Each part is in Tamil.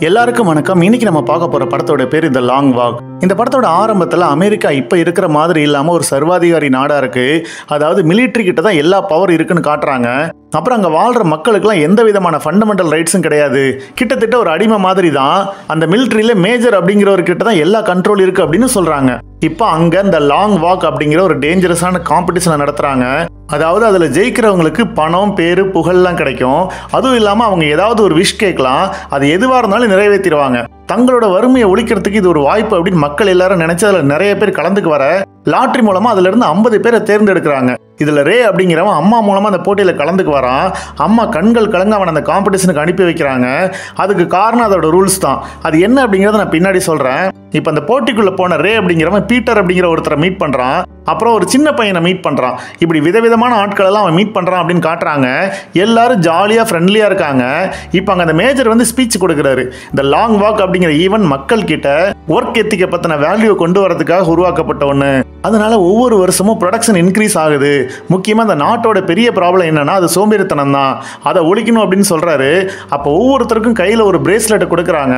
எல்லாருக்கும் வணக்கம். இன்னைக்கு நம்ம பார்க்க போற படத்தோட பேர் தி லாங் வாக். இந்த படத்தோட ஆரம்பத்தில் அமெரிக்கா இப்போ இருக்கிற மாதிரி இல்லாமல் ஒரு சர்வாதிகாரி நாடாக இருக்கு. அதாவது மிலிட்ரி கிட்ட தான் எல்லா பவர் இருக்குன்னு காட்டுறாங்க. அப்புறம் அங்கே வாழ்கிற மக்களுக்குலாம் எந்த விதமான ஃபண்டமெண்டல் ரைட்ஸும் கிடையாது. கிட்டத்தட்ட ஒரு அடிமை மாதிரி தான். அந்த மிலிட்ரியில மேஜர் அப்படிங்கிறவர்கிட்ட தான் எல்லா கண்ட்ரோல் இருக்கு அப்படின்னு சொல்றாங்க. இப்போ அங்கே இந்த லாங் வாக் அப்படிங்கிற ஒரு டேஞ்சரஸான காம்படிஷனை நடத்துறாங்க. அதாவது அதில் ஜெயிக்கிறவங்களுக்கு பணம், பேரு, புகழ்லாம் கிடைக்கும். அதுவும் இல்லாமல் அவங்க ஏதாவது ஒரு விஷ் கேட்கலாம். அது எதுவாக இருந்தாலும் நிறைவேற்றிடுவாங்க. தங்களோட வறுமையை ஒழிக்கிறதுக்கு இது ஒரு வாய்ப்பு அப்படின்னு மக்கள் எல்லாரும் நினைச்சு அதில் நிறைய பேர் கலந்துக்கு வர லாட்ரி மூலமா அதுல இருந்து 50 பேரை தேர்ந்தெடுக்கிறாங்க. இதுல ரே அப்படிங்கிறவன் அம்மா மூலமா அந்த போட்டியில கலந்துக்கு வரான். அம்மா கண்கள் கலங்க அவன் அந்த காம்படிஷனுக்கு அனுப்பி வைக்கிறாங்க. அதுக்கு காரணம் அதோட ரூல்ஸ் தான். அது என்ன அப்படிங்கறத நான் பின்னாடி சொல்றேன். இப்ப அந்த போட்டிக்குள்ள போன ரே அப்படிங்கிறவன் பீட்டர் அப்படிங்கிற ஒருத்தரை மீட் பண்றான். அப்புறம் ஒரு சின்ன பையனை மீட் பண்றான். இப்படி விதவிதமான ஆட்கள் எல்லாம் அவன் மீட் பண்றான் அப்படின்னு காட்டுறாங்க. எல்லாரும் ஜாலியா ஃப்ரெண்ட்லியா இருக்காங்க. இப்போ அங்க அந்த மேஜர் வந்து ஸ்பீச் கொடுக்குறாரு. இந்த லாங் வாக் அப்படிங்கிற ஈவென்ட் மக்கள் கிட்ட ஒர்க் எத்திக்கை பத்தின வேல்யூ கொண்டு வரதுக்காக உருவாக்கப்பட்ட ஒண்ணு. அதனால ஒவ்வொரு வருஷமும் ப்ரொடக்ஷன் இன்க்ரீஸ் ஆகுது. முக்கியமா இந்த நாட்டோட பெரிய ப்ராப்ளம் என்னன்னா அது சோம்பேறித்தனம் தான். அதை ஒழிக்கணும் அப்படின்னு சொல்றாரு. அப்போ ஒவ்வொருத்தருக்கும் கையில ஒரு பிரேஸ்லெட் கொடுக்குறாங்க.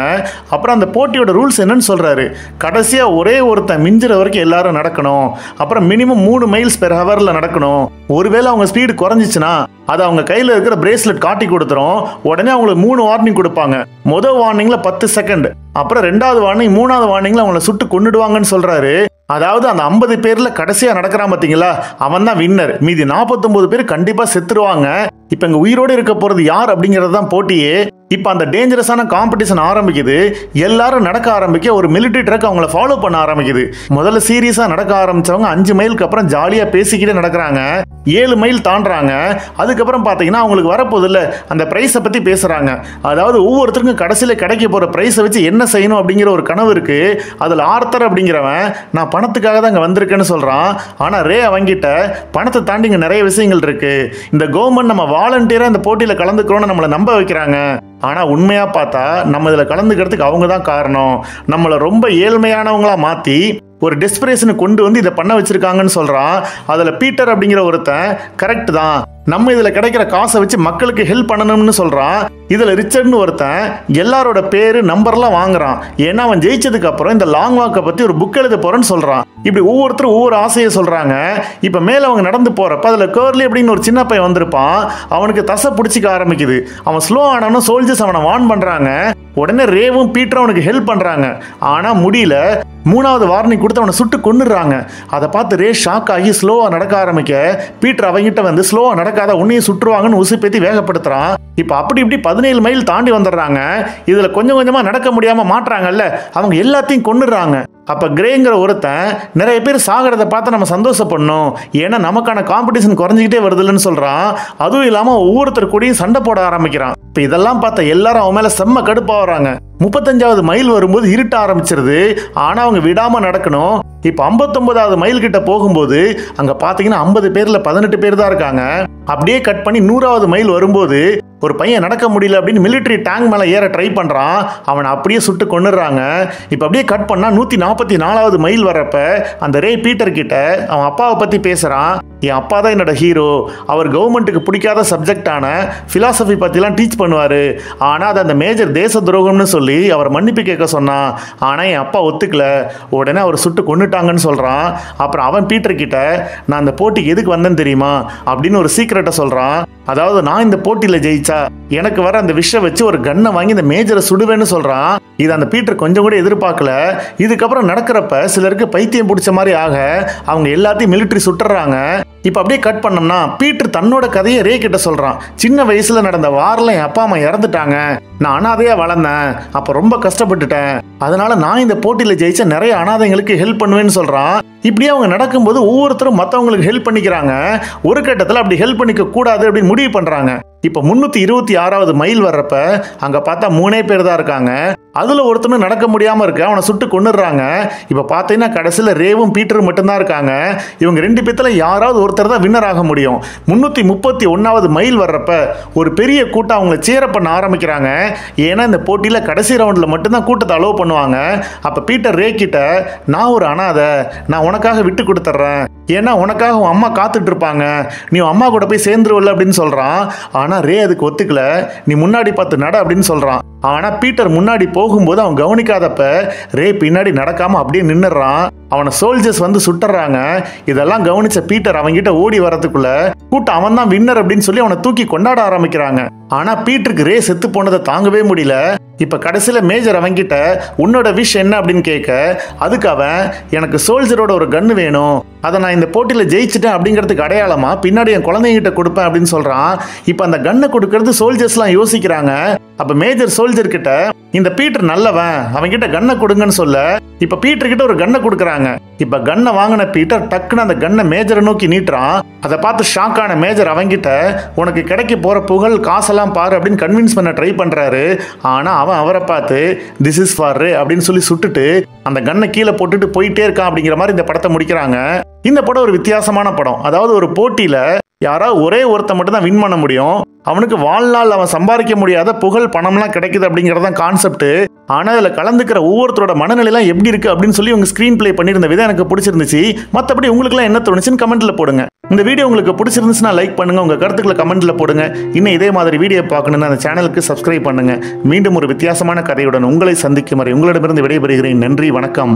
அப்புறம் அந்த போட்டியோட ரூல்ஸ் என்னன்னு சொல்றாரு. கடைசியா ஒரே ஒருத்தன் மிஞ்சுற வரைக்கும் எல்லாரும் நடக்கணும். அப்புறம் மினிமம் 3 மைல்ஸ் பெர் ஹவர்ல நடக்கணும். ஒருவேளை அவங்க ஸ்பீடு குறைஞ்சிச்சுன்னா அது அவங்க கையில இருக்கிற பிரேஸ்லெட் காட்டி கொடுத்துரும். உடனே அவங்களுக்கு 3 வார்னிங் கொடுப்பாங்க. முதல் வார்னிங்ல 10 செகண்ட், அப்புறம் 2வது வார்னிங், 3வது வார்னிங்ல அவங்கள சுட்டு கொன்னுடுவாங்கன்னு சொல்றாரு. அதாவது அந்த 50 பேர்ல கடைசியா நடக்கிறான் பாத்தீங்களா, அவன் தான் வின்னர். மீதி 49 பேர் கண்டிப்பா செத்துருவாங்க. இப்ப இங்க உயிரோடு இருக்க போறது யார் அப்படிங்கிறது தான் போட்டியே. இப்ப அந்த டேஞ்சரஸான காம்படிஷன் ஆரம்பிக்குது. எல்லாரும் நடக்க ஆரம்பிக்க ஒரு மிலிட்டரி ட்ரக் அவங்கள ஃபாலோ பண்ண ஆரம்பிக்குது. முதல்ல சீரியஸா நடக்க ஆரம்பிச்சவங்க 5 மைலுக்கு அப்புறம் ஜாலியா பேசிக்கிட்டே நடக்கிறாங்க. 7 மைல் தாண்டுறாங்க. அதுக்கப்புறம் பாத்தீங்கன்னா அவங்களுக்கு வரப்போது இல்ல அந்த பிரைஸை பத்தி பேசுறாங்க. அதாவது ஒவ்வொருத்தருக்கும் கடைசியில கிடைக்க போற பிரைஸை வச்சு என்ன செய்யணும் அப்படிங்கிற ஒரு கனவு இருக்கு. அதுல ஆர்த்தர் அப்படிங்கிறவன் நான் பணத்துக்காக தான் இங்க வந்திருக்கேன்னு சொல்றான். ஆனா ரே அவங்கிட்ட பணத்தை தாண்டி இங்க நிறைய விஷயங்கள் இருக்கு. இந்த கவர்மெண்ட் நம்ம வாலண்டியரா இந்த போட்டியில கலந்துக்கிறோம்னு நம்மளை நம்ப வைக்கிறாங்க. ஆனா உண்மையா பார்த்தா நம்ம இதுல கலந்துக்கிறதுக்கு அவங்க தான் காரணம். நம்மளை ரொம்ப ஏழ்மையானவங்களா மாத்தி ஒரு டெஸ்பிரேஷனை கொண்டு வந்து இதை பண்ண வச்சிருக்காங்கன்னு சொல்றான். அதுல பீட்டர் அப்படிங்கிற ஒருத்தன் கரெக்ட் தான், நம்ம இதுல கிடைக்கிற காசை வச்சு மக்களுக்கு ஹெல்ப் பண்ணணும்னு சொல்றான். இதுல ரிச்சர்ட்னு ஒருத்தன் எல்லாரோட பேரு நம்பர்லாம் வாங்குறான். ஏன்னா அவன் ஜெயிச்சதுக்கு அப்புறம் இந்த லாங் வாக்கை பத்தி ஒரு புக் எழுத போறேன்னு சொல்றான். இப்படி ஒவ்வொருத்தரும் ஒவ்வொரு ஆசையை சொல்றாங்க. இப்ப மேல அவங்க நடந்து போறப்ப அதுல கர்லி அப்படின்னு ஒரு சின்ன பையன் வந்திருப்பான். அவனுக்கு தசை பிடிச்சிக்க ஆரம்பிக்குது. அவன் ஸ்லோ ஆனாலும் சோல்ஜர்ஸ் அவனை வார்ன் பண்றாங்க. உடனே ரேவும் பீட்டரும் அவனுக்கு ஹெல்ப் பண்றாங்க. ஆனா முடியல. 3வது வார்னிங் கொடுத்து அவனை சுட்டு கொன்னுடுறாங்க. அதை பார்த்து ரே ஷாக் ஆகி ஸ்லோவா நடக்க ஆரம்பிக்க பீட்டர் அவங்கிட்ட வந்து ஸ்லோவா நடக்காத உன்னையும் சுட்டுருவாங்கன்னு உசுப்பேத்தி வேகப்படுத்துறான். இப்ப அப்படி இப்படி 17 மைல் தாண்டி வந்துடுறாங்க. இதுல கொஞ்சம் கொஞ்சமா நடக்க முடியாம மாட்டுறாங்கல்ல, அவங்க எல்லாத்தையும் கொன்னுடுறாங்க. அப்ப கிரேங்கிற ஒருத்தன் நிறைய பேர் சாகிறத பார்த்து நம்ம சந்தோஷப்படணும், ஏன்னா நமக்கான காம்படிஷன் குறைஞ்சிக்கிட்டே வருதுன்னு சொல்றான். அதுவும் இல்லாம ஒவ்வொருத்தர் கூடயும் சண்டை போட ஆரம்பிக்கிறான். இப்ப இதெல்லாம் பார்த்த எல்லாரும் அவன் மேல செம்ம கடுப்பா வராங்க. 35வது மைல் வரும்போது இருட்ட ஆரம்பிச்சிருது. ஆனா அவங்க விடாம நடக்கணும். இப்ப 59வது மைல் கிட்ட போகும்போது அங்க பாத்தீங்கன்னா 50 பேர்ல 18 பேர் தான் இருக்காங்க. அப்படியே கட் பண்ணி 100வது மைல் வரும்போது ஒரு பையன் நடக்க முடியல அப்படின்னு மிலிட்டரி டேங்க் மேல ஏற ட்ரை பண்றான். அவனை அப்படியே சுட்டு கொன்னுடுறாங்க. இப்ப அப்படியே கட் பண்ணா 144வது மைல் வரப்ப அந்த ரே பீட்டர் கிட்ட அவன் அப்பாவை பத்தி பேசுறான். என் அப்பா தான் என்னோட ஹீரோ. அவர் கவர்மெண்ட்டுக்கு பிடிக்காத சப்ஜெக்டான பிலாசபி பத்திலாம் டீச் பண்ணுவாரு. ஆனா அது அந்த மேஜர் தேச துரோகம்னு சொல்லி அவர் மன்னிப்பு கேட்க சொன்னான். ஆனா என் அப்பா ஒத்துக்கல. உடனே அவர் சுட்டு கொன்னுட்டாங்கன்னு சொல்றான். அப்புறம் அவன் பீட்டர் கிட்ட நான் அந்த போட்டிக்கு எதுக்கு வந்தேன்னு தெரியுமா அப்படின்னு ஒரு சீக்கிரட்டை சொல்றான். அதாவது நான் இந்த போட்டியில ஜெயிச்சா எனக்கு வர அந்த விஷயம் வச்சு ஒரு கன்னை வாங்கி இந்த மேஜரை சுடுவேன்னு சொல்றான். இது அந்த பீட்டர் கொஞ்சம் கூட எதிர்பார்க்கல. இதுக்கப்புறம் நடக்கிறப்ப சிலருக்கு பைத்தியம் பிடிச்ச மாதிரி ஆக அவங்க எல்லாத்தையும் மிலிட்டரி சுட்டுறாங்க. இப்ப அப்படியே கட் பண்ணோம்னா பீட்டர் தன்னோட கதையை ரே கிட்ட சொல்றான். சின்ன வயசுல நடந்த வாரில் என் அப்பா அம்மா இறந்துட்டாங்க. நான் அனாதையா வளர்ந்தேன். அப்ப ரொம்ப கஷ்டப்பட்டுட்டேன். அதனால நான் இந்த போட்டியில ஜெயிச்ச நிறைய அனாதைங்களுக்கு ஹெல்ப் பண்ணுவேன்னு சொல்றான். இப்படியே அவங்க நடக்கும்போது ஒவ்வொருத்தரும் மற்றவங்களுக்கு ஹெல்ப் பண்ணிக்கிறாங்க. ஒரு கட்டத்தில் அப்படி ஹெல்ப் பண்ணிக்க கூடாது அப்படின்னு முடிவு பண்றாங்க. இப்ப 326வது மைல் வர்றப்ப அங்க பார்த்தா 3 பேர் தான் இருக்காங்க. அதுல ஒருத்தனும் நடக்க முடியாம இருக்கு. அவனை சுட்டு கொன்னுடுறாங்க. இப்ப பாத்தீங்கன்னா கடைசியில ரேவும் பீட்டரும் மட்டும்தான் இருக்காங்க. இவங்க 2 பேத்துல யாராவது ஒருத்தர் தான் வின்னர் ஆக முடியும். 331வது மைல் வர்றப்ப ஒரு பெரிய கூட்டம் அவங்களை சேர பண்ண ஆரம்பிக்கிறாங்க. ஏன்னா இந்த போட்டியில கடைசி ரவுண்ட்ல மட்டும்தான் கூட்டத்தை அலோவ் பண்ணுவாங்க. அப்ப பீட்டர் ரே கிட்ட நான் ஒரு அனாதை, நான் உனக்காக விட்டு கொடுத்துட்றேன், ஏன்னா உனக்காக உன் அம்மா காத்துட்டு இருப்பாங்க, நீ உன் அம்மா கூட போய் சேர்ந்துருவல்ல அப்படின்னு சொல்றான். ஆனா ரே அதுக்கு ஒத்துக்கல. நீ முன்னாடி பார்த்து நட அப்படின்னு சொல்றான். ஆனா பீட்டர் முன்னாடி போகும்போது அவன் கவனிக்காதப்ப ரே பின்னாடி நடக்காம அப்படியே நின்னுறான். அவனை சோல்ஜர்ஸ் வந்து சுட்டுறாங்க. இதெல்லாம் கவனிச்ச பீட்டர் அவன்கிட்ட ஓடி வரதுக்குள்ள கூட்டம் அவன் தான் வின்னர் அப்படின்னு சொல்லி அவனை தூக்கி கொண்டாட ஆரம்பிக்கிறாங்க. ஆனா பீட்டருக்கு ரே செத்து போனதை தாங்கவே முடியல. இப்ப கடைசியில மேஜர் அவன்கிட்ட உன்னோட விஷ் என்ன அப்படின்னு கேட்க, அதுக்கு அவன் எனக்கு சோல்ஜரோட ஒரு கன்னு வேணும், அதை நான் இந்த போட்டியில ஜெயிச்சிட்டேன் அப்படிங்கிறதுக்கு அடையாளமா பின்னாடி என் குழந்தைங்கிட்ட கொடுப்பேன் அப்படின்னு சொல்றான். இப்ப அந்த கன்னை கொடுக்கறது சோல்ஜர்ஸ்லாம் யோசிக்கிறாங்க. அப்ப மேஜர் சோல்ஜர் கிட்ட இந்த பீட்டர் நல்லவன், அவன்கிட்ட கன்னை கொடுங்கன்னு சொல்ல இப்ப பீட்டர் கிட்ட ஒரு கன்னை கொடுக்குறாங்க. இப்ப கன்னை வாங்கின பீட்டர் டக்குன்னு அந்த கன்னை மேஜரை நோக்கி நீட்டுறான். அதை பார்த்து ஷாக்கான மேஜர் அவன்கிட்ட உனக்கு கிடைக்க போற புகழ் காசெல்லாம் பாரு அப்படின்னு கன்வின்ஸ் பண்ண ட்ரை பண்றாரு. ஆனா அவன் அவரை பார்த்து திஸ் இஸ் ஃபார் அப்படின்னு சொல்லி சுட்டுட்டு அந்த கன்னை கீழே போட்டுட்டு போயிட்டே இருக்கான். அப்படிங்கிற மாதிரி இந்த படத்தை முடிக்கிறாங்க. இந்த படம் ஒரு வித்தியாசமான படம். அதாவது ஒரு போட்டியில யாராவது ஒரே ஒருத்த மட்டும் தான் வின் பண்ண முடியும். அவனுக்கு வாழ்நாள் அவன் சம்பாதிக்க முடியாத புகழ் பணம்லாம் கிடைக்குது அப்படிங்கறதான் கான்செப்ட். ஆனா அதுல கலந்துக்கிற ஒவ்வொருத்தரோட மனநிலையெல்லாம் எப்படி இருக்கு அப்படின்னு சொல்லி உங்க ஸ்கிரீன் பிளே பண்ணிருந்த விதம் எனக்கு பிடிச்சிருந்துச்சு. மற்றபடி உங்களுக்கு எல்லாம் என்ன தோணுச்சுன்னு கமெண்ட்ல போடுங்க. இந்த வீடியோ உங்களுக்கு பிடிச்சிருந்துச்சுன்னா லைக் பண்ணுங்க, உங்க கருத்துக்களை கமெண்ட்ல போடுங்க. இன்னும் இதே மாதிரி வீடியோ பார்க்கணும்னு அந்த சேனலுக்கு சப்ஸ்கிரைப் பண்ணுங்க. மீண்டும் ஒரு வித்தியாசமான கதையுடன் உங்களை சந்திக்கும் வரை உங்களிடமிருந்து விடைபெறுகிறேன். நன்றி, வணக்கம்.